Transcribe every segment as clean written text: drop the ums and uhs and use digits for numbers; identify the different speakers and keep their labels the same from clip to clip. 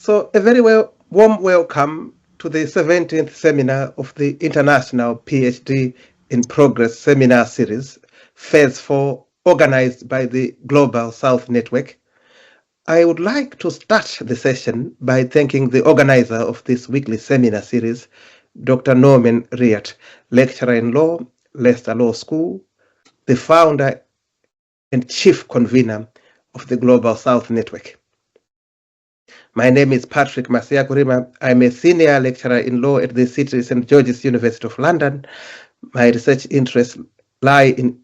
Speaker 1: So a very warm welcome to the 17th seminar of the International PhD in Progress Seminar Series, Phase 4, organized by the Globalsouth Network. I would like to start the session by thanking the organizer of this weekly seminar series, Dr. Norman Riat, lecturer in law, Leicester Law School, the founder and chief convener of the Globalsouth Network. My name is Patrick Masiakurima. I'm a senior lecturer in law at the City St. George's University of London. My research interests lie in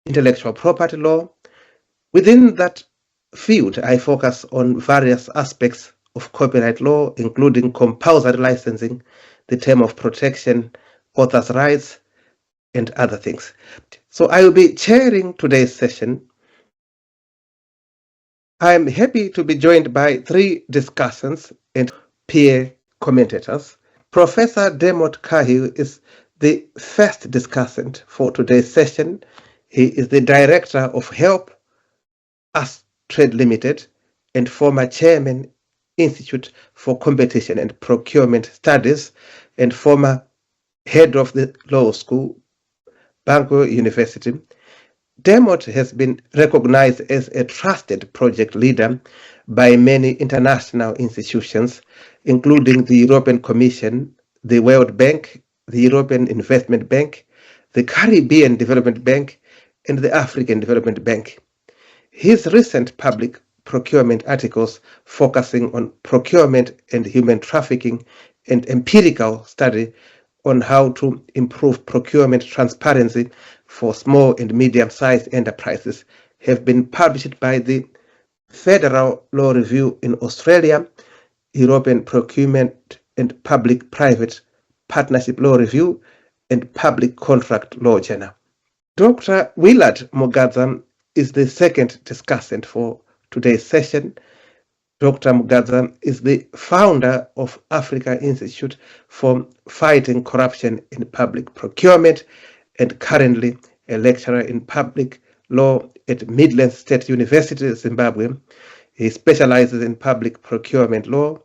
Speaker 1: intellectual property law. Within that field, I focus on various aspects of copyright law, including compulsory licensing, the term of protection, authors' rights, and other things. So I will be chairing today's session. I'm happy to be joined by three discussants and peer commentators. Professor Dermot Cahil is the first discussant for today's session. He is the director of HelpUsTrade Limited and former chairman, Institute for Competition and Procurement Studies, and former head of the law school, Bangor University. Dermot has been recognized as a trusted project leader by many international institutions, including the European Commission, the World Bank, the European Investment Bank, the Caribbean Development Bank, and the African Development Bank. His recent public procurement articles focusing on procurement and human trafficking and empirical study on how to improve procurement transparency for small and medium-sized enterprises have been published by the Federal Law Review in Australia, European Procurement and Public-Private Partnership Law Review, and Public Contract Law Journal. Dr. Willard Mugadza is the second discussant for today's session. Dr. Mugadza is the founder of Africa Institute for Fighting Corruption in Public Procurement and currently a lecturer in public law at Midlands State University, Zimbabwe. He specializes in public procurement law,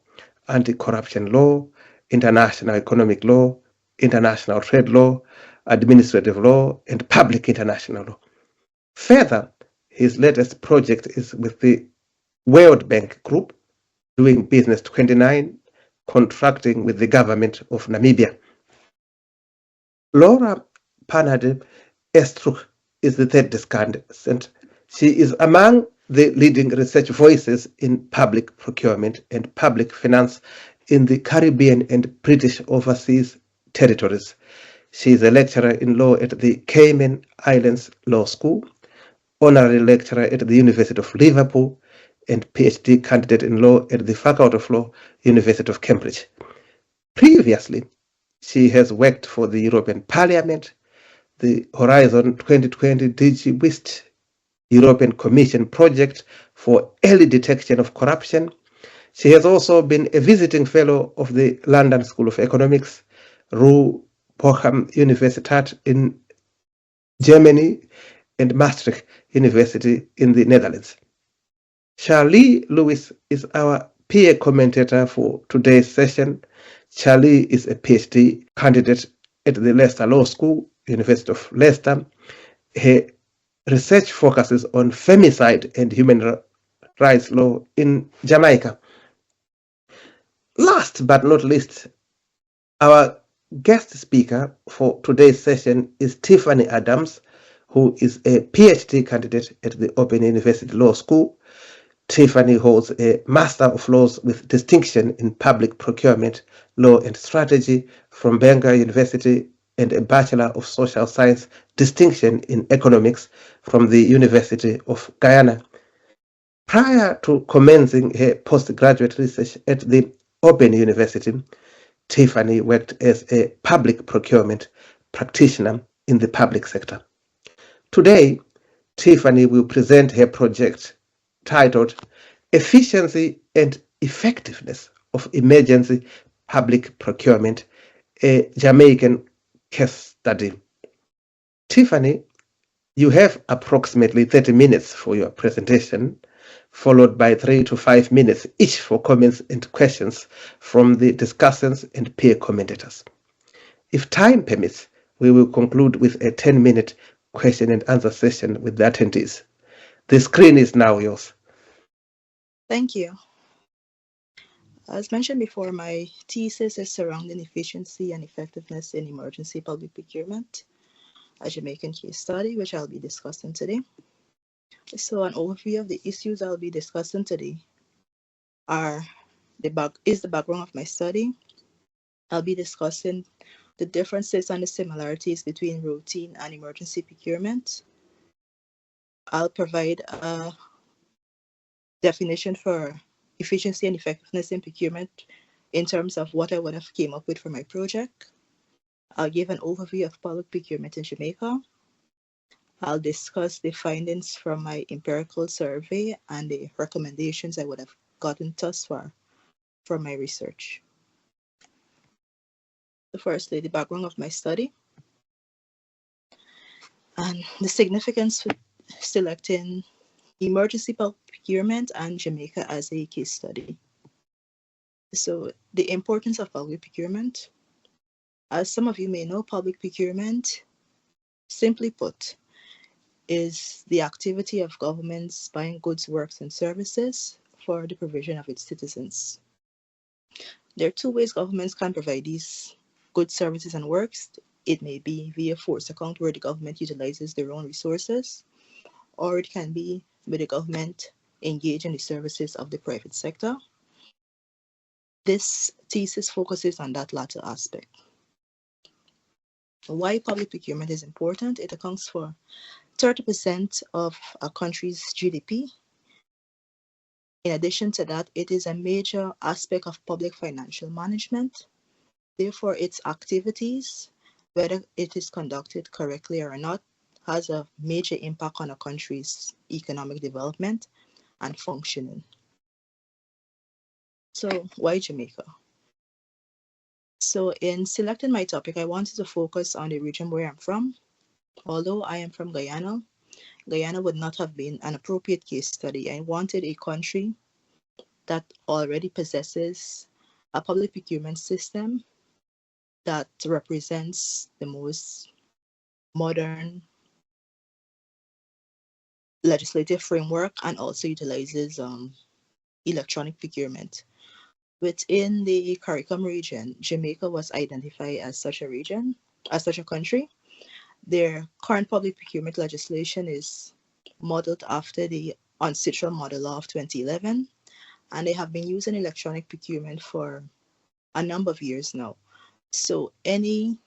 Speaker 1: anti-corruption law, international economic law, international trade law, administrative law, and public international law. Further, his latest project is with the World Bank Group, doing business 29, contracting with the government of Namibia. Laura Panades is the third discussant. She is among the leading research voices in public procurement and public finance in the Caribbean and British overseas territories. She is a lecturer in law at the Cayman Islands Law School, honorary lecturer at the University of Liverpool, and PhD candidate in law at the Faculty of Law, University of Cambridge. Previously, she has worked for the European Parliament, the Horizon 2020 DG WIST European Commission project for early detection of corruption. She has also been a visiting fellow of the London School of Economics, Ruhr Bochum Universiteit in Germany, and Maastricht University in the Netherlands. Charlie Lewis is our peer commentator for today's session. Charlie is a PhD candidate at the Leicester Law School, University of Leicester. Her research focuses on femicide and human rights law in Jamaica. Last but not least, our guest speaker for today's session is Tiffany Adams, who is a PhD candidate at the Open University Law School. Tiffany holds a Master of Laws with distinction in Public Procurement, Law and Strategy from Bangor University and a Bachelor of Social Science distinction in Economics from the University of Guyana. Prior to commencing her postgraduate research at the Open University, Tiffany worked as a public procurement practitioner in the public sector. Today, Tiffany will present her project titled Efficiency and Effectiveness of Emergency Public Procurement, a Jamaican case study. Tiffany, you have approximately 30 minutes for your presentation, followed by 3 to 5 minutes each for comments and questions from the discussants and peer commentators. If time permits, we will conclude with a 10-minute question and answer session with the attendees. The screen is now yours.
Speaker 2: Thank you. As mentioned before, my thesis is surrounding efficiency and effectiveness in emergency public procurement, a Jamaican case study, which I'll be discussing today. So an overview of the issues I'll be discussing today is the background of my study. I'll be discussing the differences and the similarities between routine and emergency procurement. I'll provide a definition for efficiency and effectiveness in procurement in terms of what I would have came up with for my project. I'll give an overview of public procurement in Jamaica. I'll discuss the findings from my empirical survey and the recommendations I would have gotten thus far from my research. So firstly, the background of my study and the significance for selecting emergency public procurement and Jamaica as a case study. So the importance of public procurement. As some of you may know, public procurement, simply put, is the activity of governments buying goods, works, and services for the provision of its citizens. There are two ways governments can provide these goods, services, and works. It may be via force account, where the government utilizes their own resources, or it can be with the government engaged in the services of the private sector. This thesis focuses on that latter aspect. Why public procurement is important? It accounts for 30% of a country's GDP. In addition to that, it is a major aspect of public financial management. Therefore, its activities, whether it is conducted correctly or not, has a major impact on a country's economic development and functioning. So why Jamaica? So in selecting my topic, I wanted to focus on the region where I'm from. Although I am from Guyana, Guyana would not have been an appropriate case study. I wanted a country that already possesses a public procurement system that represents the most modern legislative framework and also utilizes electronic procurement. Within the CARICOM region, Jamaica was identified as such a country. Their current public procurement legislation is modeled after the ancestral model law of 2011, and they have been using electronic procurement for a number of years now. So any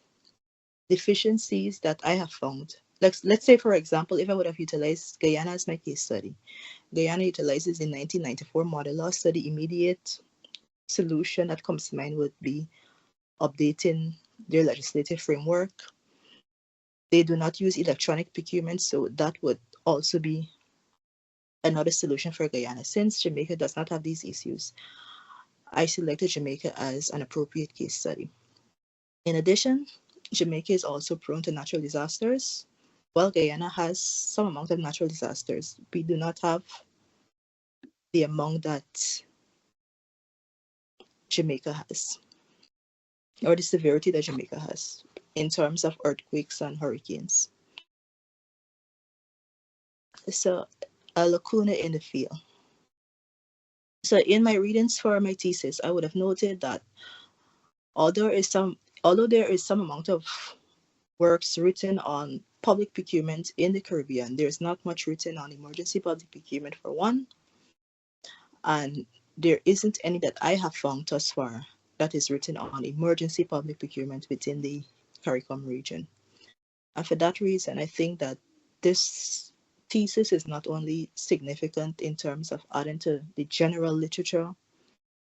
Speaker 2: deficiencies that I have found, let's say, for example, if I would have utilized Guyana as my case study, Guyana utilizes the 1994 model law, so the immediate solution that comes to mind would be updating their legislative framework. They do not use electronic procurement, so that would also be another solution for Guyana. Since Jamaica does not have these issues, I selected Jamaica as an appropriate case study. In addition, Jamaica is also prone to natural disasters. While Guyana has some amount of natural disasters, we do not have the amount that Jamaica has, or the severity that Jamaica has in terms of earthquakes and hurricanes. So a lacuna in the field. So in my readings for my thesis, I would have noted that although there is some amount of works written on public procurement in the Caribbean, there's not much written on emergency public procurement for one, and there isn't any that I have found thus far that is written on emergency public procurement within the CARICOM region. And for that reason, I think that this thesis is not only significant in terms of adding to the general literature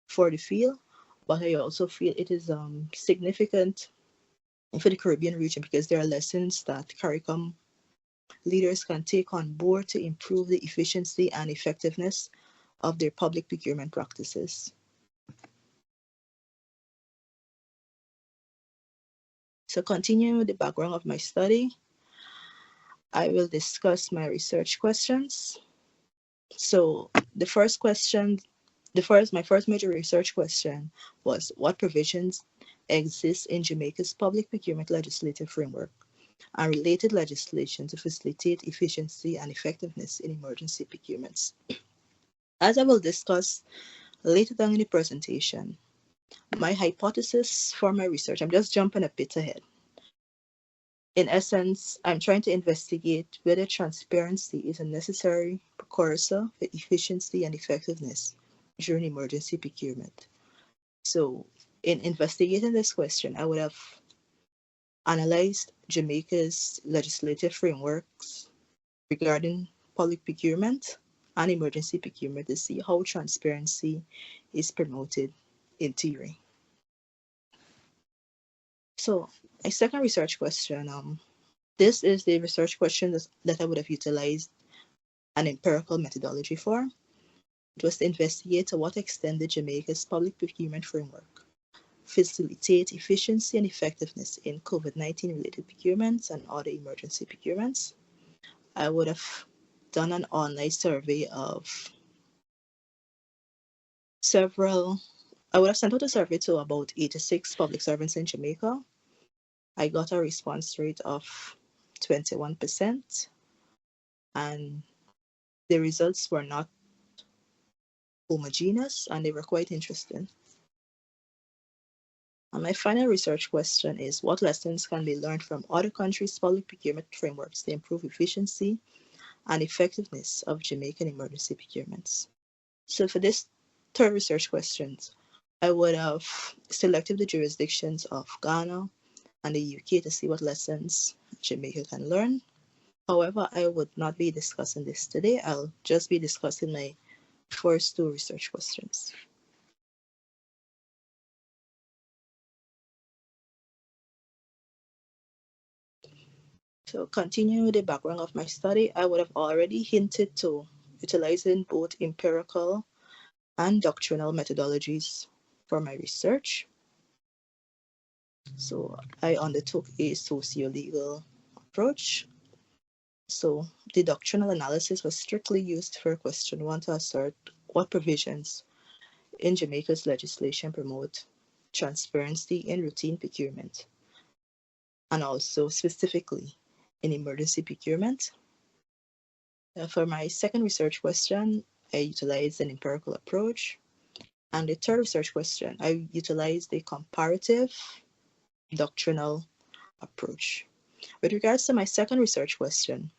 Speaker 2: for the field, but I also feel it is significant for the Caribbean region because there are lessons that CARICOM leaders can take on board to improve the efficiency and effectiveness of their public procurement practices. So continuing with the background of my study, I will discuss my research questions. So the first question, my first major research question was what provisions exist in Jamaica's public procurement legislative framework and related legislation to facilitate efficiency and effectiveness in emergency procurements. As I will discuss later down in the presentation, my hypothesis for my research, I'm just jumping a bit ahead. In essence, I'm trying to investigate whether transparency is a necessary precursor for efficiency and effectiveness during emergency procurement. So in investigating this question, I would have analyzed Jamaica's legislative frameworks regarding public procurement and emergency procurement to see how transparency is promoted in theory. So my second research question, this is the research question that I would have utilized an empirical methodology for. It was to investigate to what extent did Jamaica's public procurement framework facilitate efficiency and effectiveness in COVID-19 related procurements and other emergency procurements. I would have done an online survey of I would have sent out a survey to about 86 public servants in Jamaica. I got a response rate of 21%, and the results were not homogeneous and they were quite interesting. And my final research question is what lessons can be learned from other countries' public procurement frameworks to improve efficiency and effectiveness of Jamaican emergency procurements? So for this third research question, I would have selected the jurisdictions of Ghana and the UK to see what lessons Jamaica can learn. However, I would not be discussing this today. I'll just be discussing my first two research questions. So continuing with the background of my study, I would have already hinted to utilizing both empirical and doctrinal methodologies for my research. So I undertook a socio-legal approach. So the doctrinal analysis was strictly used for question 1 to assert what provisions in Jamaica's legislation promote transparency in routine procurement, and also specifically in emergency procurement. For my second research question, I utilized an empirical approach. And the third research question, I utilized a comparative doctrinal approach. With regards to my second research question,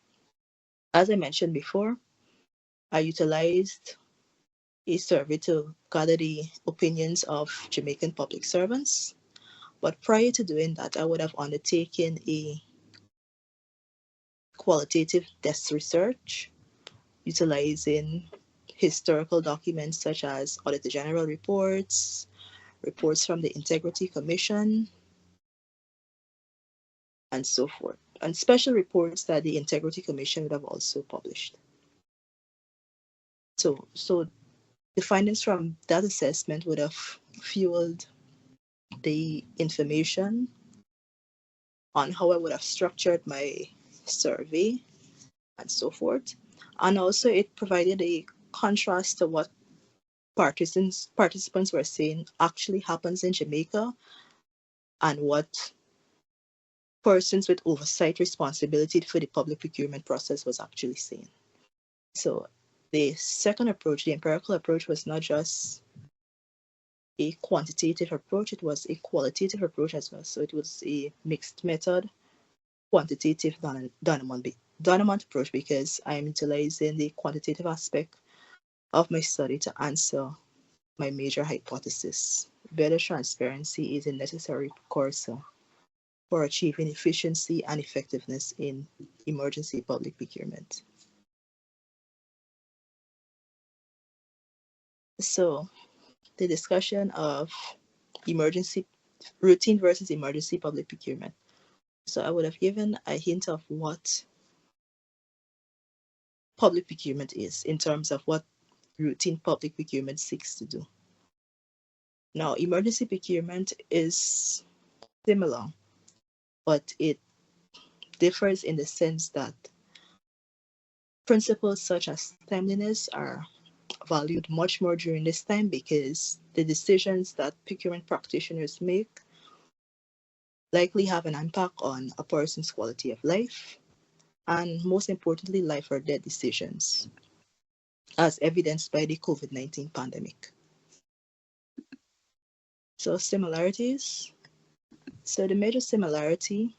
Speaker 2: as I mentioned before, I utilized a survey to gather the opinions of Jamaican public servants. But prior to doing that, I would have undertaken a qualitative desk research utilizing historical documents such as Auditor General reports, reports from the Integrity Commission, and so forth, and special reports that the Integrity Commission would have also published. So the findings from that assessment would have fueled the information on how I would have structured my survey and so forth. And also it provided a contrast to what participants were saying actually happens in Jamaica and what persons with oversight responsibility for the public procurement process was actually saying. So the second approach, the empirical approach, was not just a quantitative approach, it was a qualitative approach as well. So it was a mixed method, quantitative Dermot approach, because I'm utilizing the quantitative aspect of my study to answer my major hypothesis. Better transparency is a necessary precursor for achieving efficiency and effectiveness in emergency public procurement. So the discussion of routine versus emergency public procurement. So I would have given a hint of what public procurement is in terms of what routine public procurement seeks to do. Now, emergency procurement is similar, but it differs in the sense that principles such as timeliness are valued much more during this time because the decisions that procurement practitioners make likely have an impact on a person's quality of life and, most importantly, life or death decisions, as evidenced by the COVID-19 pandemic. So similarities. So the major similarity,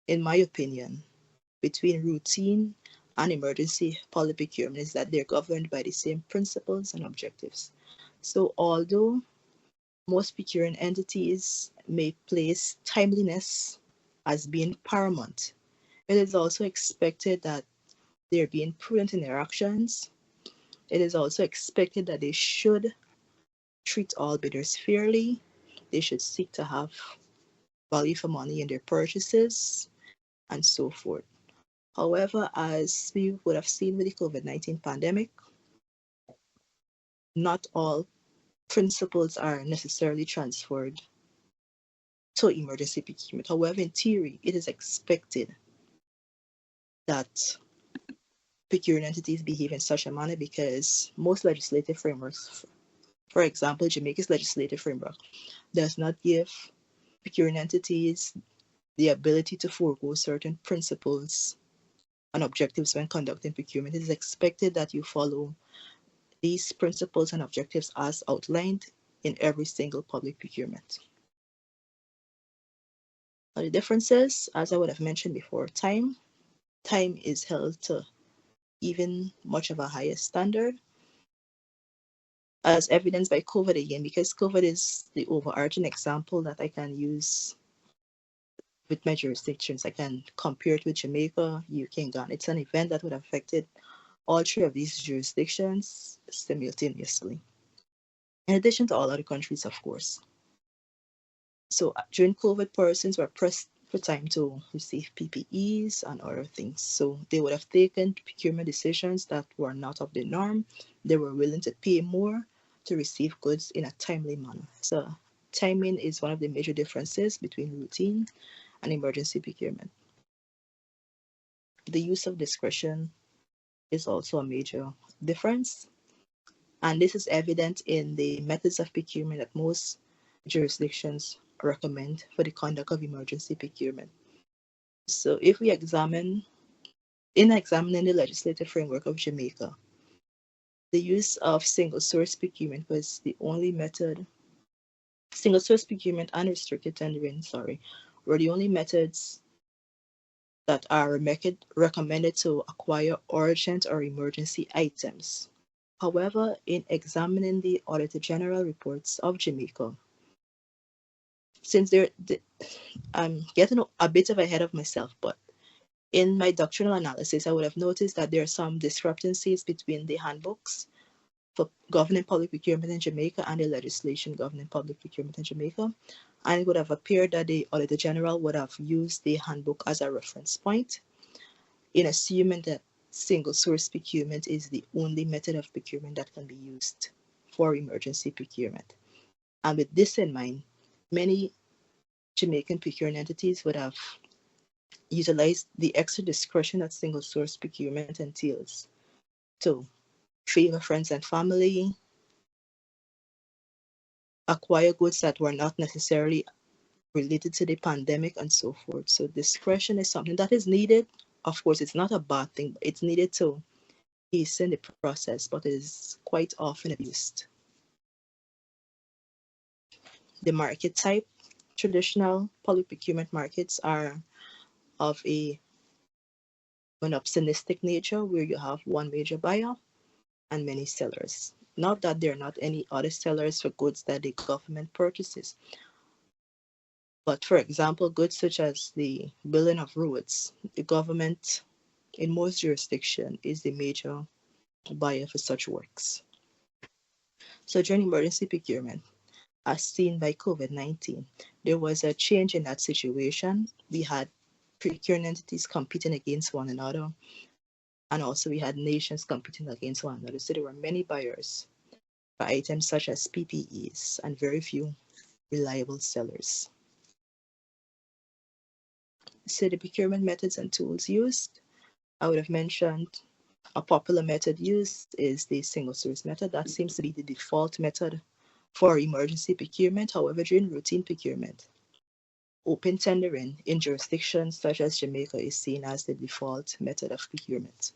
Speaker 2: in my opinion, between routine and emergency public procurement is that they're governed by the same principles and objectives. So although most procuring entities may place timeliness as being paramount, it is also expected that they're being prudent in their actions. It is also expected that they should treat all bidders fairly. They should seek to have value for money in their purchases and so forth. However, as we would have seen with the COVID-19 pandemic, not all principles are necessarily transferred to emergency procurement. However, in theory, it is expected that procuring entities behave in such a manner because most legislative frameworks, for example, Jamaica's legislative framework, does not give procuring entities the ability to forego certain principles and objectives when conducting procurement. It is expected that you follow these principles and objectives as outlined in every single public procurement. Now, the differences, as I would have mentioned before, time is held to even much of a higher standard, as evidenced by COVID again, because COVID is the overarching example that I can use with my jurisdictions. I can compare it with Jamaica, UK, and Ghana. It's an event that would have affected all three of these jurisdictions simultaneously, in addition to all other countries, of course. So during COVID, persons were pressed for time to receive PPEs and other things. So they would have taken procurement decisions that were not of the norm. They were willing to pay more to receive goods in a timely manner. So timing is one of the major differences between routine and emergency procurement. The use of discretion is also a major difference. And this is evident in the methods of procurement that most jurisdictions recommend for the conduct of emergency procurement. So if we examining the legislative framework of Jamaica, the use of single source procurement was the only method. Single source procurement and restricted tendering, were the only methods that are recommended to acquire urgent or emergency items. However, in examining the Auditor General reports of Jamaica, since I'm getting a bit ahead of myself, but in my doctrinal analysis, I would have noticed that there are some discrepancies between the handbooks for governing public procurement in Jamaica and the legislation governing public procurement in Jamaica. And it would have appeared that the Auditor General would have used the handbook as a reference point in assuming that single source procurement is the only method of procurement that can be used for emergency procurement. And with this in mind, many Jamaican procuring entities would have utilized the extra discretion that single source procurement entails to favor friends and family, acquire goods that were not necessarily related to the pandemic, and so forth. So discretion is something that is needed. Of course, it's not a bad thing, but it's needed to hasten the process, but it is quite often abused. The market type. Traditional public procurement markets are of a monopolistic nature where you have one major buyer and many sellers. Not that there are not any other sellers for goods that the government purchases, but for example, goods such as the building of roads, the government in most jurisdictions is the major buyer for such works. So during emergency procurement, as seen by COVID-19, there was a change in that situation. We had procuring entities competing against one another, and also we had nations competing against one another. So there were many buyers for items such as PPEs and very few reliable sellers. So the procurement methods and tools used, I would have mentioned a popular method used is the single source method. That seems to be the default method for emergency procurement. However, during routine procurement, open tendering in jurisdictions such as Jamaica is seen as the default method of procurement.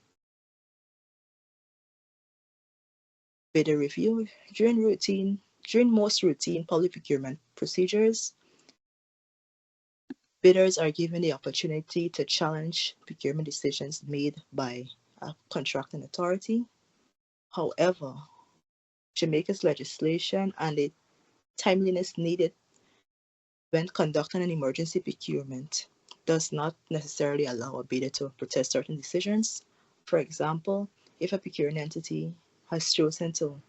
Speaker 2: Bidder review. During most routine public procurement procedures, bidders are given the opportunity to challenge procurement decisions made by a contracting authority. However, Jamaica's legislation and the timeliness needed when conducting an emergency procurement does not necessarily allow a bidder to protest certain decisions. For example, if a procuring entity has chosen to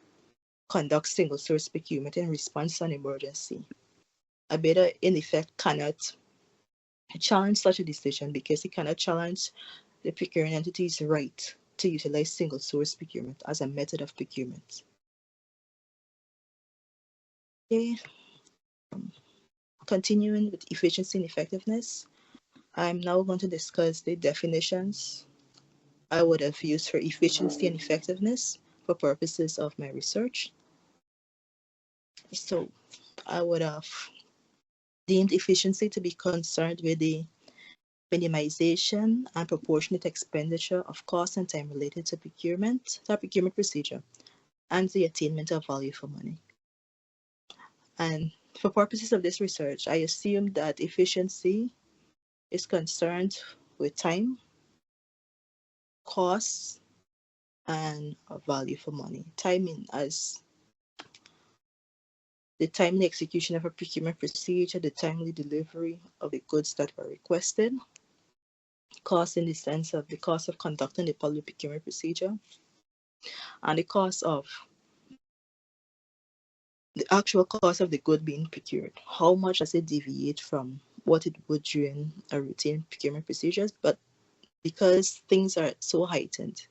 Speaker 2: conduct single source procurement in response to an emergency, a bidder in effect cannot challenge such a decision because he cannot challenge the procuring entity's right to utilize single source procurement as a method of procurement. Okay. Continuing with efficiency and effectiveness, I'm now going to discuss the definitions I would have used for efficiency and effectiveness for purposes of my research. So I would have deemed efficiency to be concerned with the minimization and proportionate expenditure of cost and time related to procurement procedure, and the attainment of value for money. And for purposes of this research, I assume that efficiency is concerned with time, costs, and value for money. Timing as the timely execution of a procurement procedure, the timely delivery of the goods that were requested. Cost in the sense of the cost of conducting the public procurement procedure, and the cost of the actual cost of the good being procured. How much does it deviate from what it would during a routine procurement procedures? But because things are so heightened,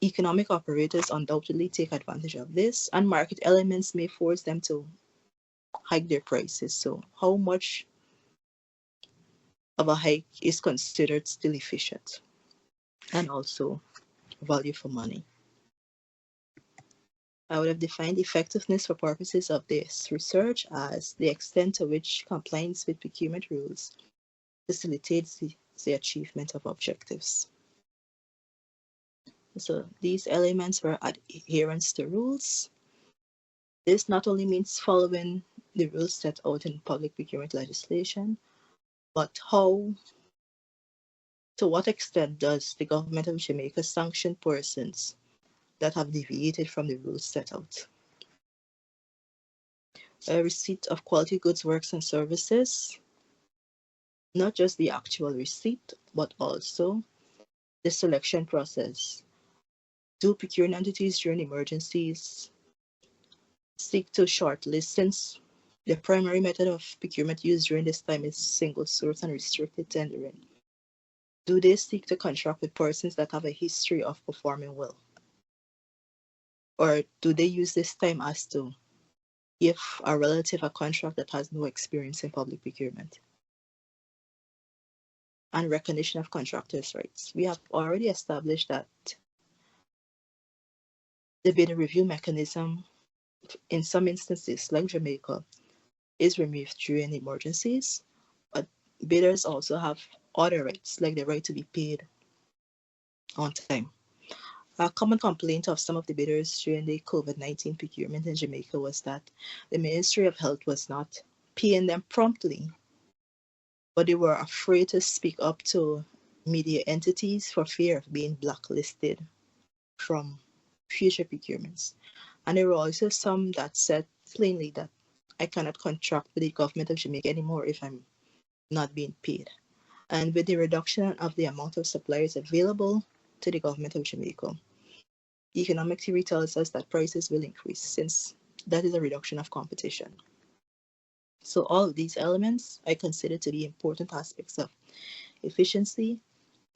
Speaker 2: economic operators undoubtedly take advantage of this, and market elements may force them to hike their prices. So how much of a hike is considered still efficient and also value for money? I would have defined effectiveness for purposes of this research as the extent to which compliance with procurement rules facilitates the achievement of objectives. So these elements were adherence to rules. This not only means following the rules set out in public procurement legislation, but to what extent does the government of Jamaica sanction persons that have deviated from the rules set out? A receipt of quality goods, works, and services, not just the actual receipt, but also the selection process. Do procuring entities during emergencies seek to shortlist, since the primary method of procurement used during this time is single source and restricted tendering? Do they seek to contract with persons that have a history of performing well? Or do they use this time as to give a relative a contract that has no experience in public procurement? and recognition of contractors' rights. We have already established that the bidder review mechanism, in some instances, like Jamaica, is removed during emergencies, but bidders also have other rights, like the right to be paid on time. A common complaint of some of the bidders during the COVID-19 procurement in Jamaica was that the Ministry of Health was not paying them promptly, but they were afraid to speak up to media entities for fear of being blacklisted from future procurements. And there were also some that said plainly that I cannot contract with the government of Jamaica anymore if I'm not being paid. And with the reduction of the amount of suppliers available to the government of Jamaica, economic theory tells us that prices will increase since that is a reduction of competition. So all of these elements I consider to be important aspects of efficiency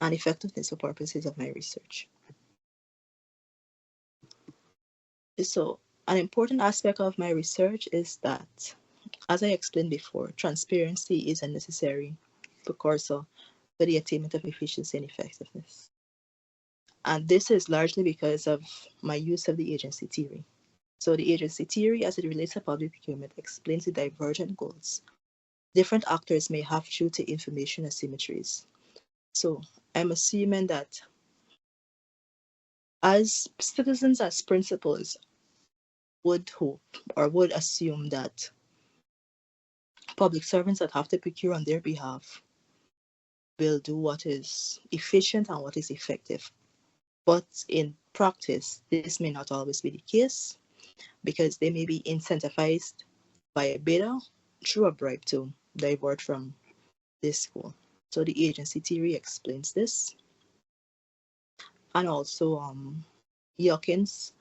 Speaker 2: and effectiveness for purposes of my research. So an important aspect of my research is that, as I explained before, transparency is a necessary precursor for the attainment of efficiency and effectiveness. And this is largely because of my use of the agency theory. So the agency theory, as it relates to public procurement, explains the divergent goals different actors may have due to information asymmetries. So I'm assuming that as citizens, as principals, would hope or would assume that public servants that have to procure on their behalf will do what is efficient and what is effective. But in practice, this may not always be the case because they may be incentivized by a bidder through a bribe to divert from this goal. So the agency theory explains this. And also, Hawkins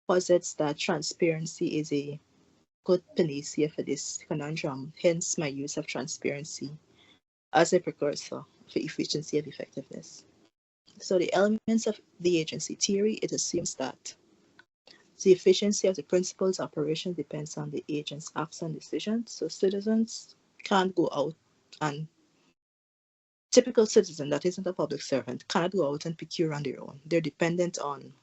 Speaker 2: posits that transparency is a good panacea for this conundrum, hence my use of transparency as a precursor for efficiency and effectiveness. So the elements of the agency theory, it assumes that the efficiency of the principal's operation depends on the agent's acts and decisions. So citizens can't go out and typical citizen that isn't a public servant cannot go out and procure on their own. They're dependent on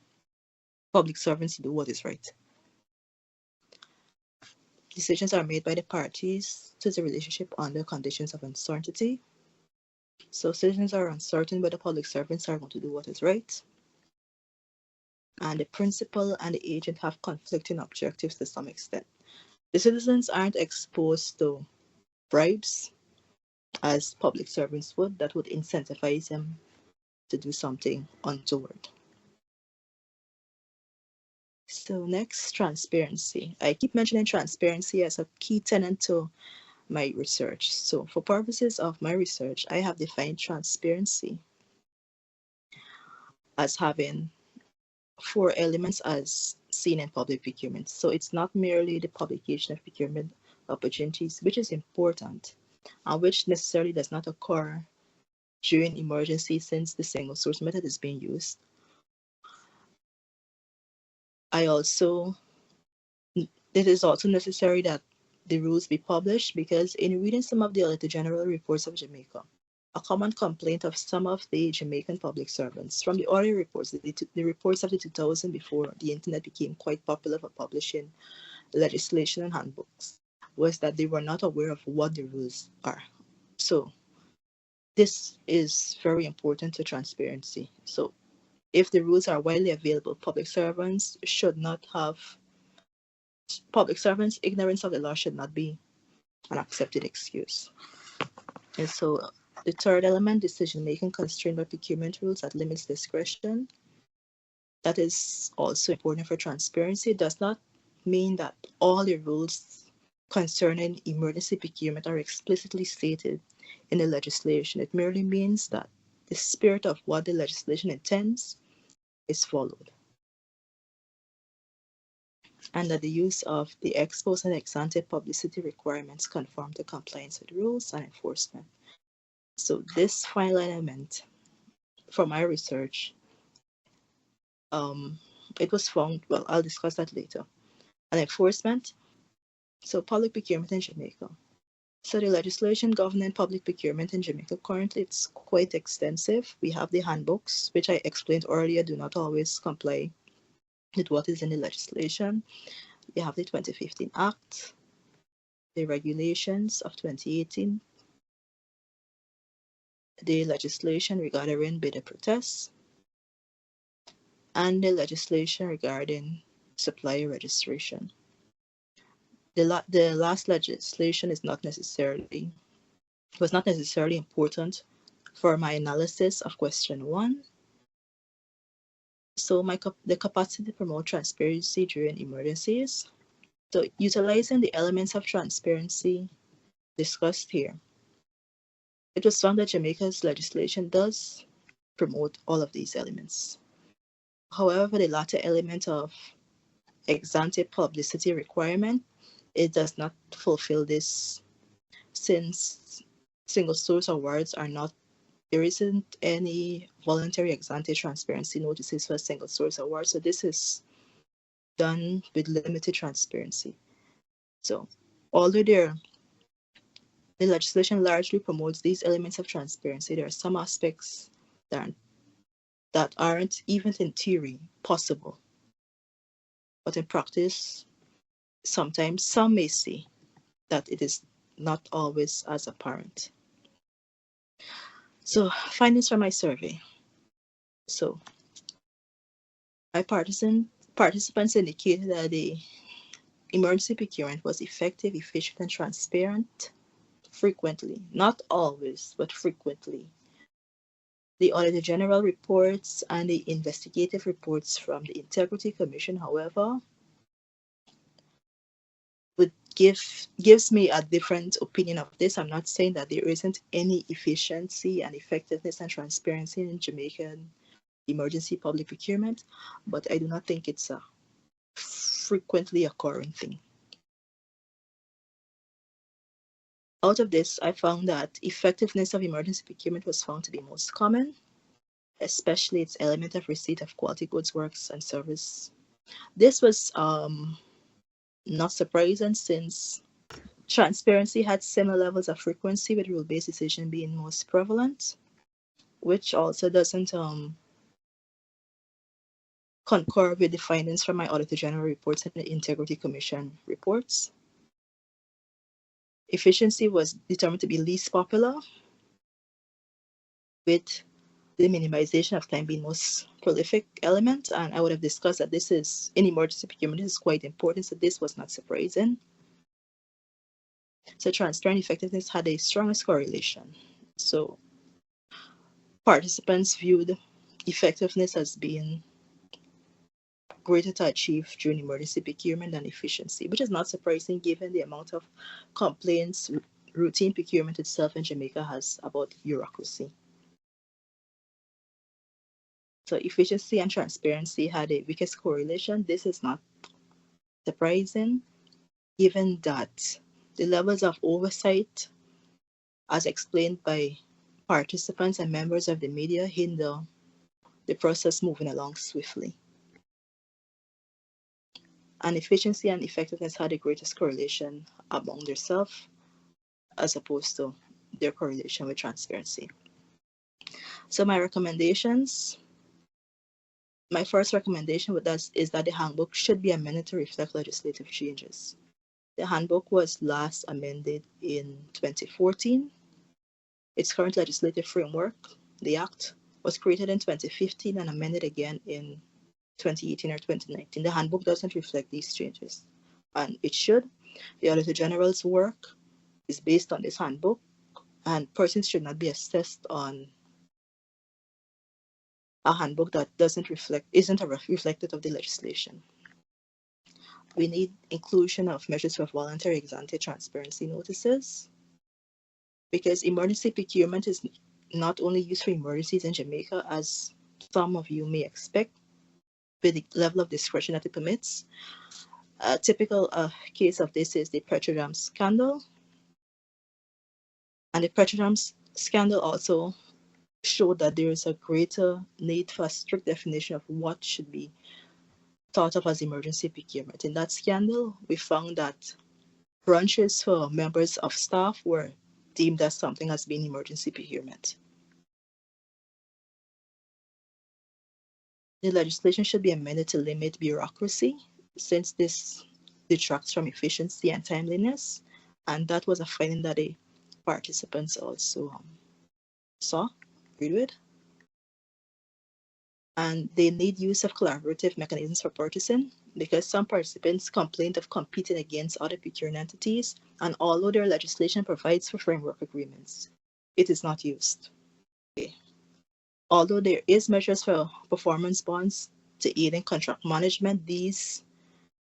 Speaker 2: public servants to do what is right. Decisions are made by the parties to the relationship under conditions of uncertainty. So citizens are uncertain whether public servants are going to do what is right. And the principal and the agent have conflicting objectives to some extent. The citizens aren't exposed to bribes as public servants would, that would incentivize them to do something untoward. So next, transparency. I keep mentioning transparency as a key tenet to my research. So for purposes of my research, I have defined transparency as having 4 elements as seen in public procurement. So it's not merely the publication of procurement opportunities, which is important, and which necessarily does not occur during emergency since the single source method is being used. It is also necessary that the rules be published because in reading some of the Auditor General reports of Jamaica, a common complaint of some of the Jamaican public servants from the audit reports, the reports of the 2000 before the internet became quite popular for publishing legislation and handbooks, was that they were not aware of what the rules are. So this is very important to transparency. So if the rules are widely available, public servants' ignorance of the law should not be an accepted excuse. And so the third element, decision-making constrained by procurement rules that limits discretion. That is also important for transparency. It does not mean that all the rules concerning emergency procurement are explicitly stated in the legislation. It merely means that the spirit of what the legislation intends is followed, and that the use of the ex post and ex ante publicity requirements conform to compliance with rules and enforcement. So this final element from my research, it was found, well, I'll discuss that later. And enforcement, so public procurement in Jamaica So the legislation governing public procurement in Jamaica currently, it's quite extensive. We have the handbooks, which I explained earlier, do not always comply with what is in the legislation. You have the 2015 Act, the regulations of 2018, the legislation regarding bidder protests, and the legislation regarding supplier registration. The last legislation was not necessarily important for my analysis of question 1. So the capacity to promote transparency during emergencies. So utilizing the elements of transparency discussed here, it was found that Jamaica's legislation does promote all of these elements. However, the latter element of ex-ante publicity requirement, it does not fulfill this, since single source awards are not, there isn't any voluntary ex-ante transparency notices for single source awards. So this is done with limited transparency. So although the legislation largely promotes these elements of transparency, there are some aspects that aren't, even in theory, possible. But in practice, sometimes some may say that it is not always as apparent. So findings from my survey. So my participants indicated that the emergency procurement was effective, efficient, and transparent frequently. Not always, but frequently. The Auditor General reports and the investigative reports from the Integrity Commission, however, gives me a different opinion of this. I'm not saying that there isn't any efficiency and effectiveness and transparency in Jamaican emergency public procurement, but I do not think it's a frequently occurring thing. Out of this, I found that effectiveness of emergency procurement was found to be most common, especially its element of receipt of quality goods, works, and service. This was not surprising, since transparency had similar levels of frequency, with rule-based decision being most prevalent, which also doesn't concur with the findings from my Auditor General reports and the Integrity Commission reports. Efficiency was determined to be least popular, with the minimization of time being most prolific element. And I would have discussed that this is, in emergency procurement, this is quite important, so this was not surprising. So transparent effectiveness had a strongest correlation. So participants viewed effectiveness as being greater to achieve during emergency procurement than efficiency, which is not surprising given the amount of complaints routine procurement itself in Jamaica has about bureaucracy. So efficiency and transparency had a weakest correlation. This is not surprising, given that the levels of oversight, as explained by participants and members of the media, hinder the process moving along swiftly. And efficiency and effectiveness had the greatest correlation among themselves, as opposed to their correlation with transparency. So my recommendations, my first recommendation with us is that the handbook should be amended to reflect legislative changes. The handbook was last amended in 2014. Its current legislative framework, the Act, was created in 2015 and amended again in 2018 or 2019. The handbook doesn't reflect these changes, and it should. The Auditor General's work is based on this handbook, and persons should not be assessed on a handbook that isn't reflective of the legislation. We need inclusion of measures for voluntary ex-ante transparency notices, because emergency procurement is not only used for emergencies in Jamaica, as some of you may expect, with the level of discretion that it permits. A typical case of this is the Petroleum scandal. And the Petroleum scandal also showed that there is a greater need for a strict definition of what should be thought of as emergency procurement. In that scandal, we found that brunches for members of staff were deemed as something as being emergency procurement. The legislation should be amended to limit bureaucracy, since this detracts from efficiency and timeliness, and that was a finding that the participants also saw, agreed with. And they need use of collaborative mechanisms for purchasing, because some participants complained of competing against other procuring entities, and although their legislation provides for framework agreements, it is not used. Okay. Although there is measures for performance bonds to aid in contract management, these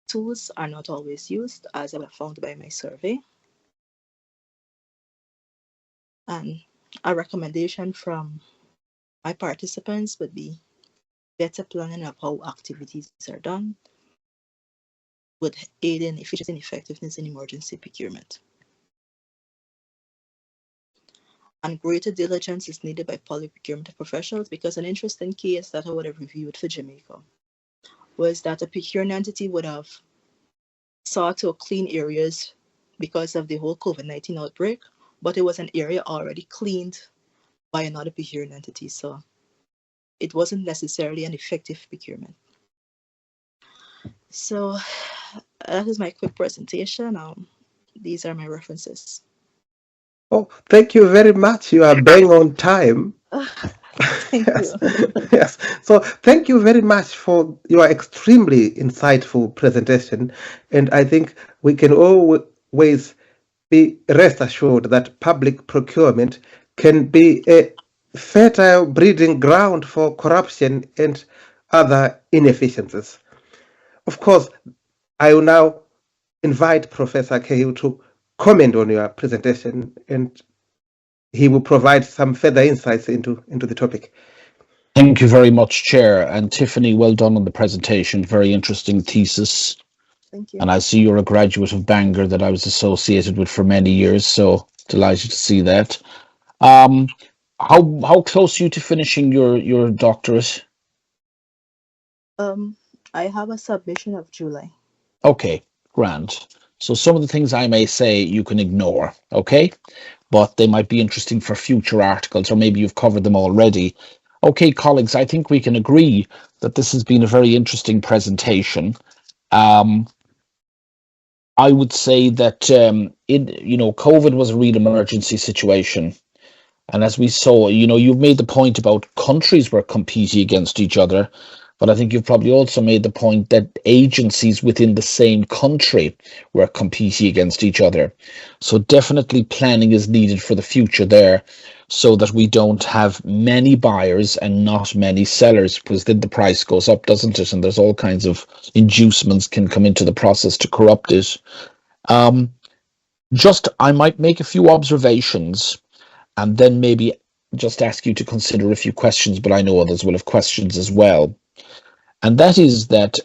Speaker 2: tools are not always used, as I found by my survey. And a recommendation from my participants would be better planning of how activities are done would aid in efficiency and effectiveness in emergency procurement. And greater diligence is needed by public procurement professionals, because an interesting case that I would have reviewed for Jamaica was that a procuring entity would have sought to clean areas because of the whole COVID-19 outbreak, but it was an area already cleaned by another procuring entity, so it wasn't necessarily an effective procurement. So that is my quick presentation. These are my references.
Speaker 1: Oh, thank you very much. You are bang on time.
Speaker 2: Thank
Speaker 1: Yes.
Speaker 2: you.
Speaker 1: Yes. So thank you very much for your extremely insightful presentation. And I think we can always be rest assured that public procurement can be a fertile breeding ground for corruption and other inefficiencies. Of course, I will now invite Professor Cahil to comment on your presentation, and he will provide some further insights into the topic.
Speaker 3: Thank you very much, Chair. And Tiffany, well done on the presentation. Very interesting thesis.
Speaker 2: Thank you.
Speaker 3: And I see you're a graduate of Bangor that I was associated with for many years, so delighted to see that. How close are you to finishing your doctorate?
Speaker 2: I have a submission of July.
Speaker 3: Okay, grand. So some of the things I may say you can ignore, okay? But they might be interesting for future articles, or maybe you've covered them already. Okay, colleagues, I think we can agree that this has been a very interesting presentation. I would say that COVID was a real emergency situation. And as we saw, you've made the point about countries were competing against each other, but I think you've probably also made the point that agencies within the same country were competing against each other. So definitely planning is needed for the future there, so that we don't have many buyers and not many sellers, because then the price goes up, doesn't it? And there's all kinds of inducements can come into the process to corrupt it. I might make a few observations and then maybe just ask you to consider a few questions, but I know others will have questions as well. And that is that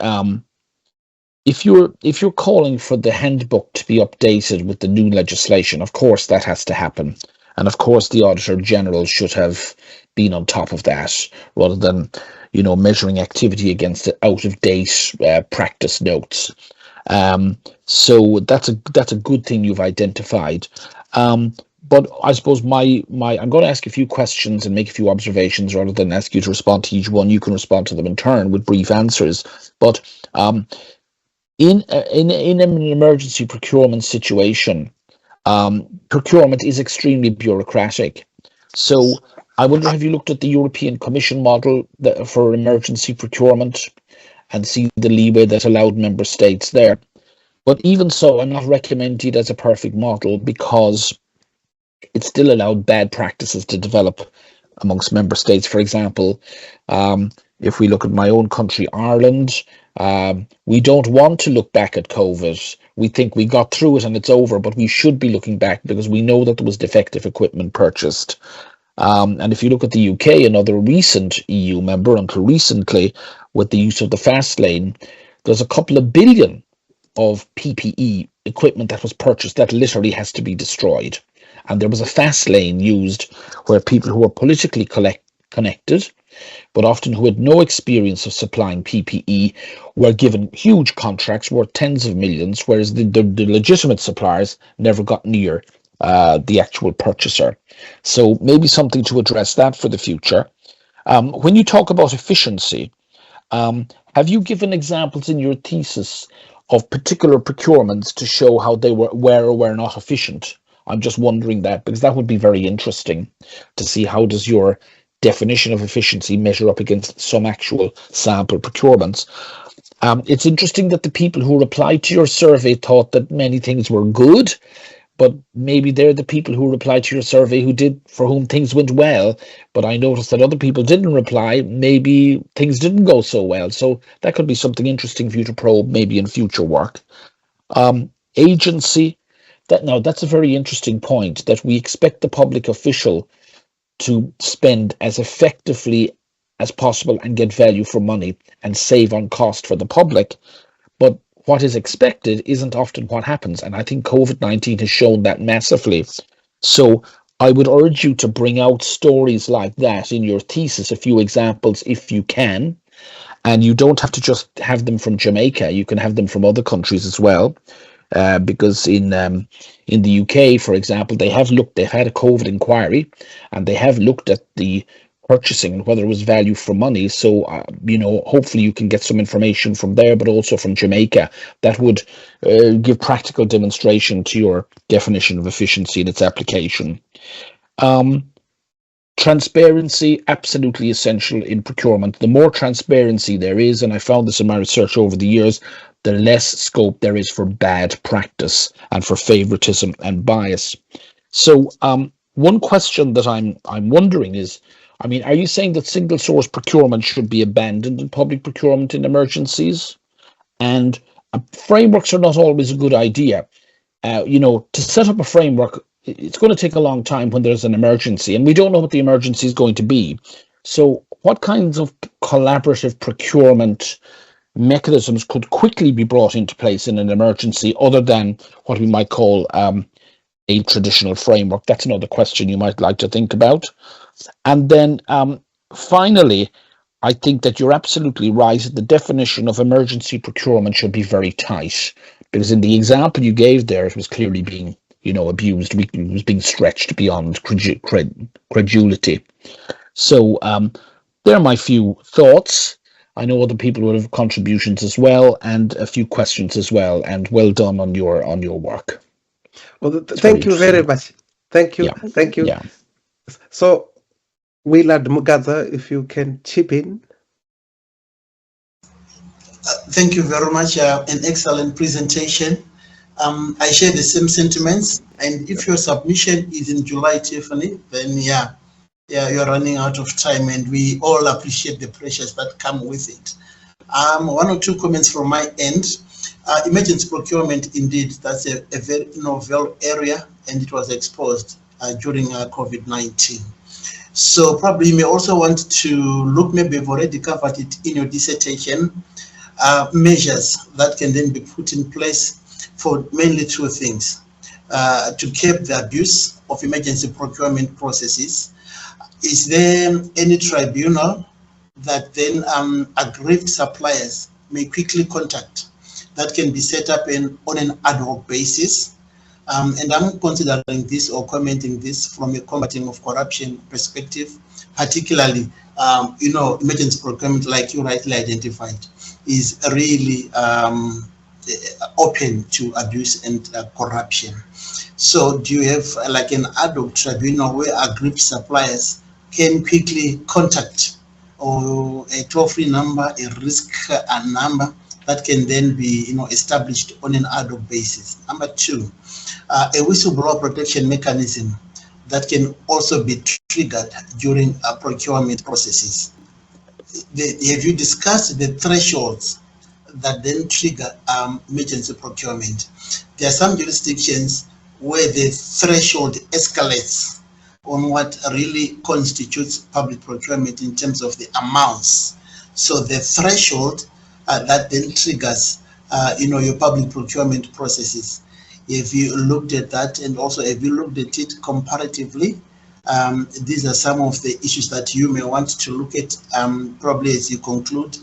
Speaker 3: if you're calling for the handbook to be updated with the new legislation, of course that has to happen. And of course the Auditor General should have been on top of that, rather than, measuring activity against the out-of-date practice notes. So that's a good thing you've identified. But I suppose I'm going to ask a few questions and make a few observations rather than ask you to respond to each one. You can respond to them in turn with brief answers. But in an emergency procurement situation, procurement is extremely bureaucratic. So I wonder, have you looked at the European Commission model for emergency procurement and see the leeway that allowed member states there? But even so, I'm not recommending it as a perfect model, because it still allowed bad practices to develop amongst member states. For example, if we look at my own country, Ireland, we don't want to look back at COVID. We think we got through it and it's over, but we should be looking back because we know that there was defective equipment purchased. And if you look at the UK, another recent EU member, until recently, with the use of the fast lane, there's a couple of billion of PPE equipment that was purchased that literally has to be destroyed. And there was a fast lane used where people who were politically connected but often who had no experience of supplying PPE, were given huge contracts worth tens of millions, whereas the legitimate suppliers never got near the actual purchaser. So maybe something to address that for the future. When you talk about efficiency, have you given examples in your thesis of particular procurements to show how they were or were not efficient? I'm just wondering that, because that would be very interesting to see how does your definition of efficiency measure up against some actual sample procurements. It's interesting that the people who replied to your survey thought that many things were good, but maybe they're the people who replied to your survey for whom things went well. But I noticed that other people didn't reply. Maybe things didn't go so well. So that could be something interesting for you to probe maybe in future work. Agency, that's a very interesting point, that we expect the public official to spend as effectively as possible and get value for money and save on cost for the public. But what is expected isn't often what happens. And I think COVID-19 has shown that massively. So I would urge you to bring out stories like that in your thesis, a few examples if you can. And you don't have to just have them from Jamaica. You can have them from other countries as well. Because in the UK, for example, they've had a COVID inquiry, and they have looked at the purchasing and whether it was value for money. So, hopefully you can get some information from there, but also from Jamaica. That would give practical demonstration to your definition of efficiency and its application. Transparency, absolutely essential in procurement. The more transparency there is, and I found this in my research over the years, the less scope there is for bad practice and for favoritism and bias. So one question that I'm wondering is, are you saying that single source procurement should be abandoned in public procurement in emergencies? And frameworks are not always a good idea. To set up a framework, it's going to take a long time when there's an emergency, and we don't know what the emergency is going to be. So what kinds of collaborative procurement mechanisms could quickly be brought into place in an emergency other than what we might call a traditional framework? That's another question you might like to think about. And then finally, I think that you're absolutely right. The definition of emergency procurement should be very tight, because in the example you gave there, it was clearly being abused. It was being stretched beyond credulity. So there are my few thoughts. I know other people would have contributions as well, and a few questions as well. And well done on your work.
Speaker 1: Well, thank you very much. Thank you.
Speaker 3: Yeah.
Speaker 1: Thank you.
Speaker 3: Yeah.
Speaker 1: So, Willard, Mugadza, if you can chip in.
Speaker 4: Thank you very much. An excellent presentation. I share the same sentiments. And if your submission is in July, Tiffany, then you're running out of time, and we all appreciate the pressures that come with it. One or two comments from my end. Emergency procurement, indeed, that's a very novel area, and it was exposed during COVID-19. So probably you may also want to look, maybe you've already covered it in your dissertation, measures that can then be put in place for mainly two things: to curb the abuse of emergency procurement processes. Is there any tribunal that then aggrieved suppliers may quickly contact that can be set up on an ad hoc basis? And I'm considering this or commenting this from a combating of corruption perspective, particularly, emergency procurement, like you rightly identified, is really open to abuse and corruption. So do you have like an ad hoc tribunal where aggrieved suppliers can quickly contact, or a toll-free number, a risk number that can then be established on an ad hoc basis? Number two, a whistleblower protection mechanism that can also be triggered during procurement processes. Have you discussed the thresholds that then trigger emergency procurement? There are some jurisdictions where the threshold escalates on what really constitutes public procurement in terms of the amounts. So the threshold that then triggers your public procurement processes. If you looked at that, and also if you looked at it comparatively These are some of the issues that you may want to look at probably as you conclude.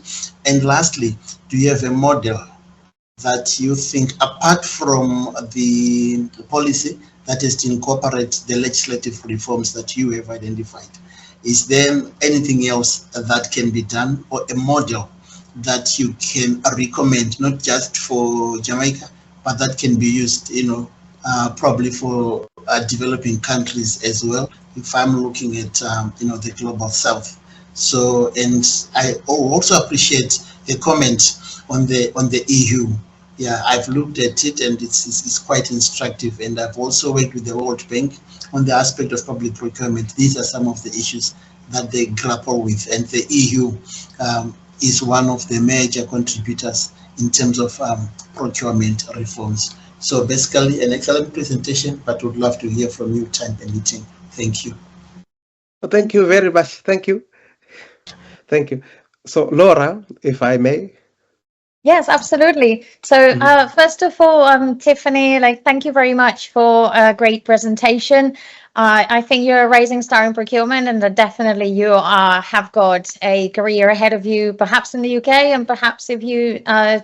Speaker 4: And lastly, do you have a model that you think, apart from the policy that is to incorporate the legislative reforms that you have identified? Is there anything else that can be done, or a model that you can recommend, not just for Jamaica, but that can be used, probably for developing countries as well, if I'm looking at, the Global South? So, and I also appreciate a comment on the EU. Yeah, I've looked at it and it's quite instructive. And I've also worked with the World Bank on the aspect of public procurement. These are some of the issues that they grapple with. And the EU is one of the major contributors in terms of procurement reforms. So basically an excellent presentation, but would love to hear from you, time permitting. Thank you.
Speaker 1: Well, thank you very much. Thank you. Thank you. So Laura, if I may.
Speaker 5: Yes, absolutely. So first of all, Tiffany, thank you very much for a great presentation. I think you're a rising star in procurement, and that definitely you have got a career ahead of you, perhaps in the UK, and perhaps if you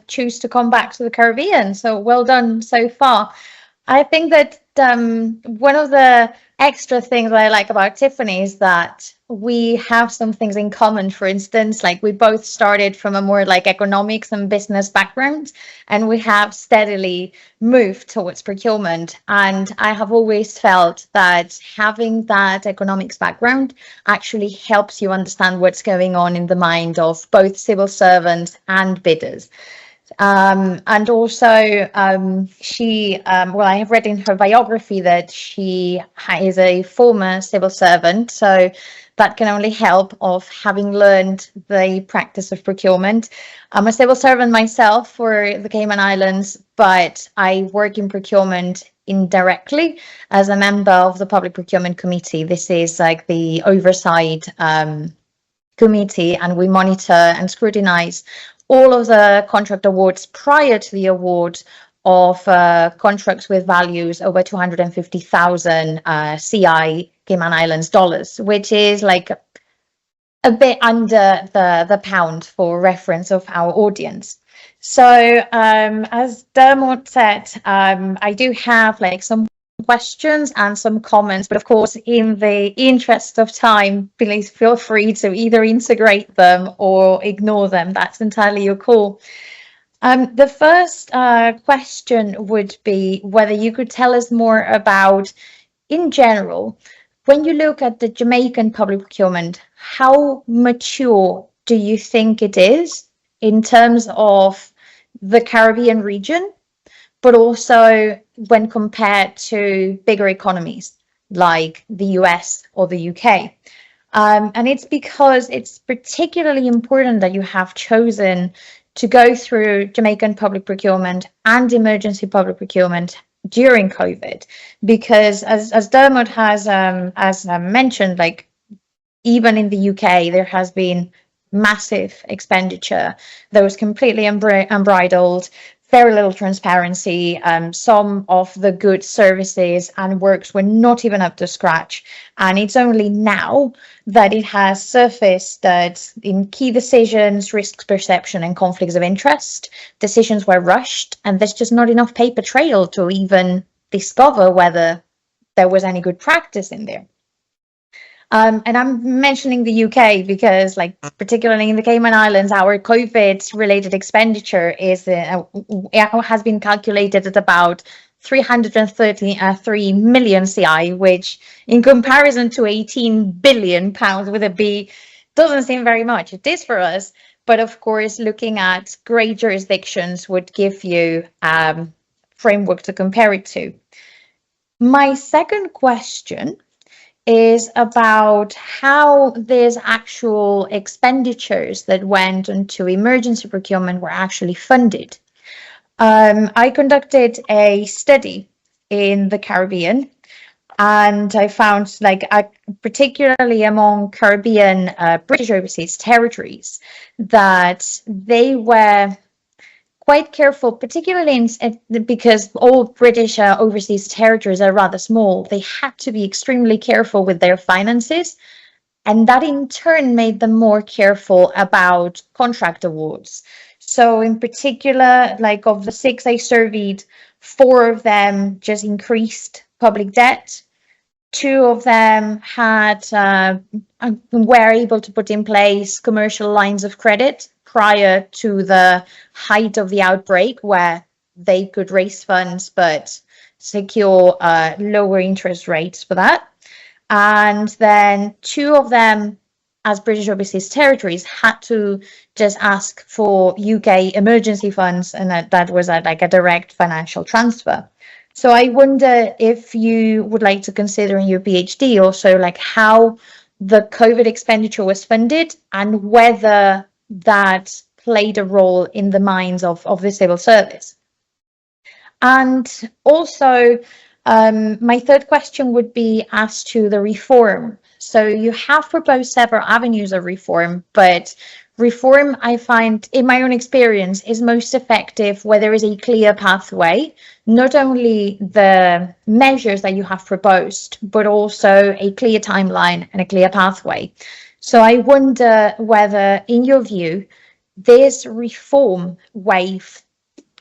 Speaker 5: choose to come back to the Caribbean. So well done so far. I think that one of the extra things that I like about Tiffany is that we have some things in common. For instance, we both started from a more economics and business background, and we have steadily moved towards procurement. And I have always felt that having that economics background actually helps you understand what's going on in the mind of both civil servants and bidders. And also she, I have read in her biography that she is a former civil servant, so that can only help of having learned the practice of procurement. I'm a civil servant myself for the Cayman Islands, but I work in procurement indirectly as a member of the Public Procurement Committee. This is the oversight committee, and we monitor and scrutinize all of the contract awards prior to the award of contracts with values over 250,000 CI Cayman Islands dollars, which is a bit under the pound for reference of our audience. So as Dermot said, I do have some questions and some comments, but of course, in the interest of time, please feel free to either integrate them or ignore them. That's entirely your call. The first question would be whether you could tell us more about, in general, when you look at the Jamaican public procurement, how mature do you think it is in terms of the Caribbean region, but also when compared to bigger economies like the US or the UK? And it's because it's particularly important that you have chosen to go through Jamaican public procurement and emergency public procurement during COVID, because as Dermot has mentioned, even in the UK, there has been massive expenditure that was completely unbridled, very little transparency. Some of the goods, services and works were not even up to scratch. And it's only now that it has surfaced that in key decisions, risk perception and conflicts of interest, decisions were rushed, and there's just not enough paper trail to even discover whether there was any good practice in there. And I'm mentioning the UK because, particularly in the Cayman Islands, our COVID-related expenditure has been calculated at about 333 million CI, which, in comparison to 18 billion pounds with a B, doesn't seem very much. It is for us, but of course, looking at great jurisdictions would give you framework to compare it to. My second question is about how these actual expenditures that went into emergency procurement were actually funded. I conducted a study in the Caribbean, and I found, particularly among Caribbean British overseas territories, that they were quite careful, particularly because all British overseas territories are rather small. They had to be extremely careful with their finances, and that in turn made them more careful about contract awards. So in particular, like of the 6 I surveyed, 4 of them just increased public debt. 2 of them had were able to put in place commercial lines of credit prior to the height of the outbreak, where they could raise funds but secure lower interest rates for that. And then 2 of them, as British overseas territories, had to just ask for UK emergency funds, and that was like a direct financial transfer. So I wonder if you would like to consider in your PhD also like how the COVID expenditure was funded and whether that played a role in the minds of the civil service. And also, my third question would be as to the reform. So you have proposed several avenues of reform, but reform, I find, in my own experience, is most effective where there is a clear pathway, not only the measures that you have proposed, but also a clear timeline and a clear pathway. So I wonder whether, in your view, this reform wave,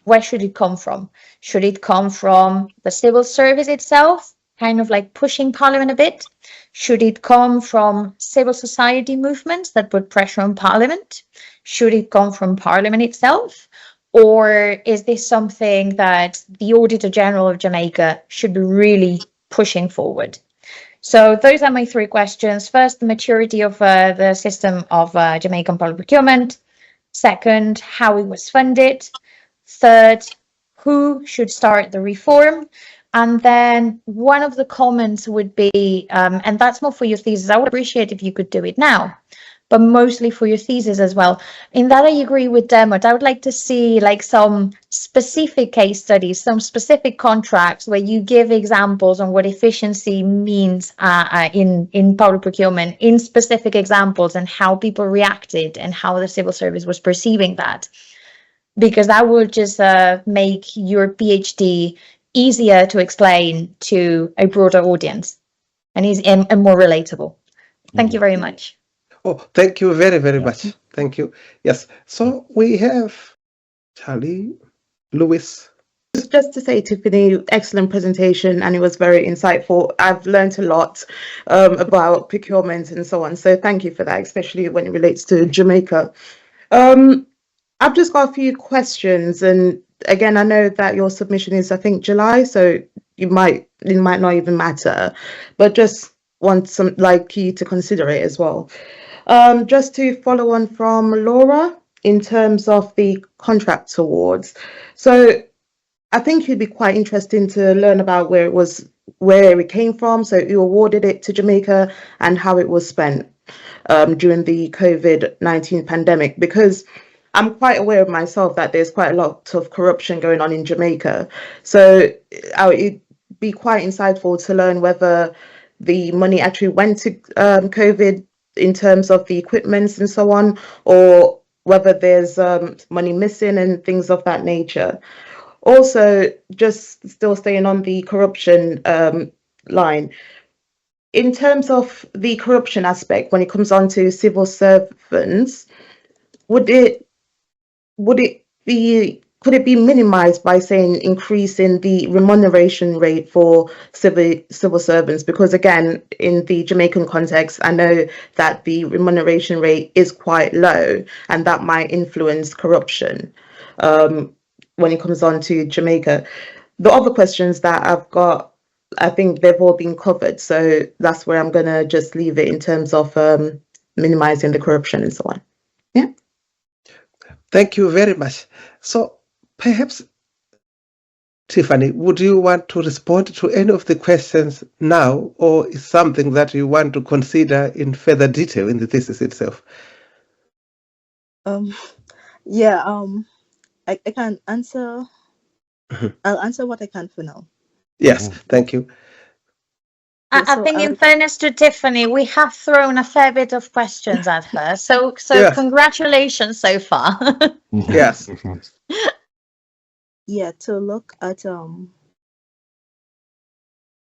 Speaker 5: where should it come from? Should it come from the civil service itself, kind of like pushing Parliament a bit? Should it come from civil society movements that put pressure on Parliament? Should it come from Parliament itself? Or is this something that the Auditor General of Jamaica should be really pushing forward? So those are my 3 questions. First, the maturity of the system of Jamaican public procurement. Second, how it was funded. Third, who should start the reform? And then one of the comments would be, and that's more for your thesis, I would appreciate if you could do it now, but mostly for your thesis as well. In that I agree with Dermot. I would like to see like some specific case studies, some specific contracts where you give examples on what efficiency means in public procurement, in specific examples, and how people reacted and how the civil service was perceiving that. Because that would just make your PhD easier to explain to a broader audience and more relatable. Thank you very much.
Speaker 1: Oh, thank you very, very much. Thank you. Yes. So we have Charlie, Lewis.
Speaker 6: Just to say, Tiffany, excellent presentation, and it was very insightful. I've learned a lot about procurement and so on. So thank you for that, especially when it relates to Jamaica. I've just got a few questions, and again, I know that your submission is, I think, July, so it might not even matter, but just want some like you to consider it as well. Just to follow on from Laura in terms of the contract awards. So I think it'd be quite interesting to learn about where it came from. So you awarded it to Jamaica and how it was spent during the COVID-19 pandemic, because I'm quite aware of myself that there's quite a lot of corruption going on in Jamaica. So it'd be quite insightful to learn whether the money actually went to COVID in terms of the equipment and so on, or whether there's money missing and things of that nature. Also, just still staying on the corruption line, in terms of the corruption aspect, when it comes on to civil servants, could it be minimized by saying increasing the remuneration rate for civil servants? Because again, in the Jamaican context, I know that the remuneration rate is quite low, and that might influence corruption when it comes on to Jamaica. The other questions that I've got, I think they've all been covered, so that's where I'm gonna just leave it in terms of minimizing the corruption and so on. Yeah.
Speaker 1: Thank you very much. So perhaps, Tiffany, would you want to respond to any of the questions now, or is something that you want to consider in further detail in the thesis itself?
Speaker 2: I can answer. I'll answer what I can for now.
Speaker 1: Yes, thank you.
Speaker 5: I think in fairness to Tiffany, we have thrown a fair bit of questions at her. So
Speaker 1: Yes.
Speaker 5: Congratulations so far.
Speaker 1: Yes.
Speaker 2: Yeah, to look at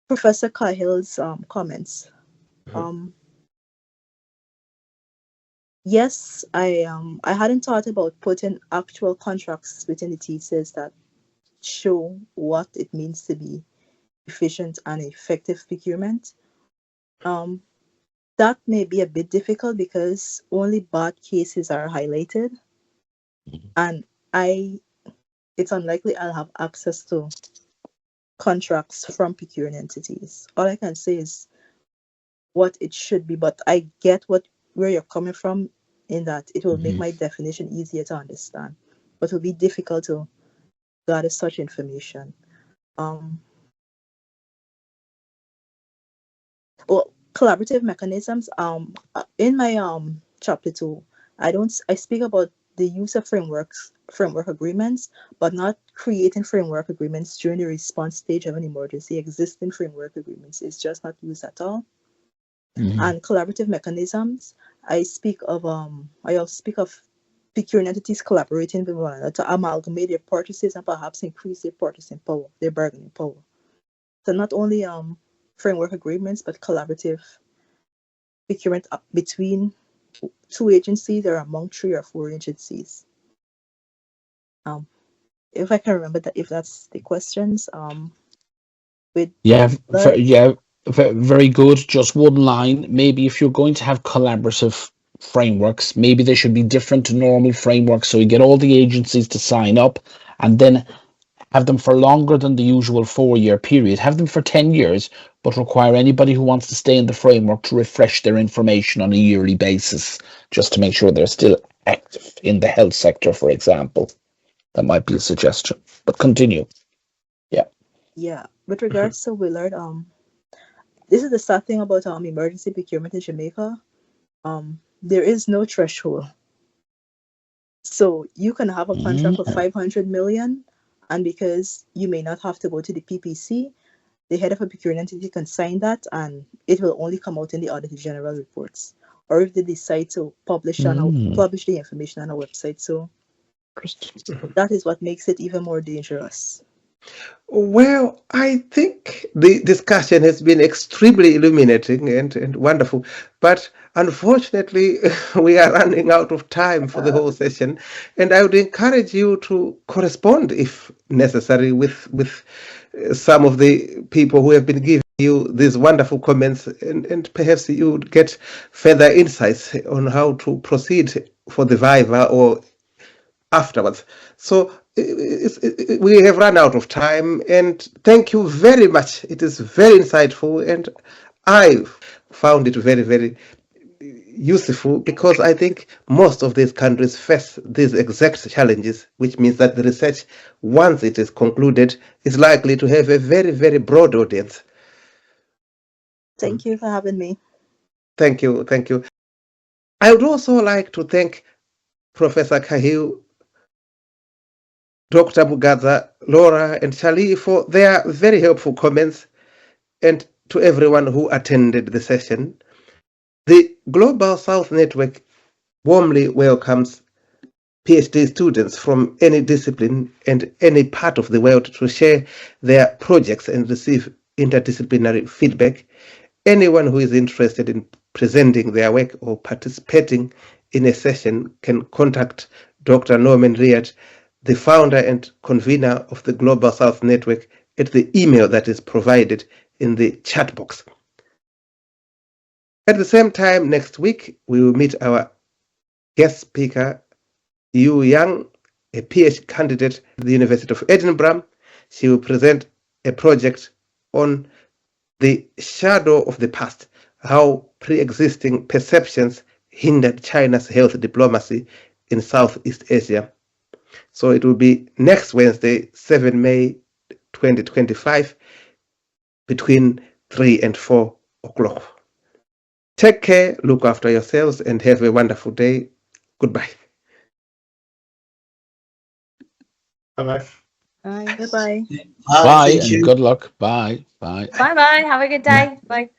Speaker 2: Professor Cahil's comments. Yes, I hadn't thought about putting actual contracts within the thesis that show what it means to be efficient and effective procurement. That may be a bit difficult because only bad cases are highlighted, and it's unlikely I'll have access to contracts from procuring entities. All I can say is what it should be, but I get where you're coming from in that it will make my definition easier to understand, but it will be difficult to gather such information. Well, collaborative mechanisms. In my chapter 2, I speak about the use of framework agreements, but not creating framework agreements during the response stage of an emergency. Existing framework agreements is just not used at all. And collaborative mechanisms, I also speak of procuring entities collaborating with one another to amalgamate their purchases and perhaps increase their purchasing power, their bargaining power. So not only framework agreements, but collaborative procurement between 2 agencies or among 3 or 4 agencies. If I can remember that, if that's the questions.
Speaker 3: Very good. Just one line. Maybe if you're going to have collaborative frameworks, maybe they should be different to normal frameworks, so you get all the agencies to sign up and then have them for longer than the usual 4-year period. Have them for 10 years, but require anybody who wants to stay in the framework to refresh their information on a yearly basis, just to make sure they're still active in the health sector, for example. That might be a suggestion, but continue.
Speaker 2: Yeah. With regards to Willard, this is the sad thing about emergency procurement in Jamaica. There is no threshold. So you can have a contract of 500 million, and because you may not have to go to the PPC, the head of a procurement entity can sign that, and it will only come out in the Auditor General reports, or if they decide to publish the information on our website. So that is what makes it even more dangerous.
Speaker 1: Well, I think the discussion has been extremely illuminating and wonderful, but unfortunately, we are running out of time for the whole session, and I would encourage you to correspond, if necessary, with some of the people who have been giving you these wonderful comments, and perhaps you would get further insights on how to proceed for the Viva or afterwards. So we have run out of time, and thank you very much. It is very insightful, and I found it very, very useful, because I think most of these countries face these exact challenges, which means that the research, once it is concluded, is likely to have a very, very broad audience.
Speaker 2: Thank you for having me.
Speaker 1: Thank you. Thank you. I would also like to thank Professor Cahil, Dr. Mugadza, Laura, and Charlie for their very helpful comments, and to everyone who attended the session. The Globalsouth Network warmly welcomes PhD students from any discipline and any part of the world to share their projects and receive interdisciplinary feedback. Anyone who is interested in presenting their work or participating in a session can contact Dr. Norman Riyad, the founder and convener of the Globalsouth Network, at the email that is provided in the chat box. At the same time next week, we will meet our guest speaker, Yu Yang, a PhD candidate at the University of Edinburgh. She will present a project on the shadow of the past, how pre-existing perceptions hindered China's health diplomacy in Southeast Asia. So it will be next Wednesday, 7 May 2025, between 3 and 4 o'clock. Take care, look after yourselves, and have a wonderful day. Goodbye.
Speaker 4: Bye-bye.
Speaker 2: Bye. Bye-bye.
Speaker 3: Bye,
Speaker 4: Thank
Speaker 3: and
Speaker 4: you.
Speaker 3: good luck. Bye. Bye.
Speaker 5: Bye bye. Have a good day. Bye.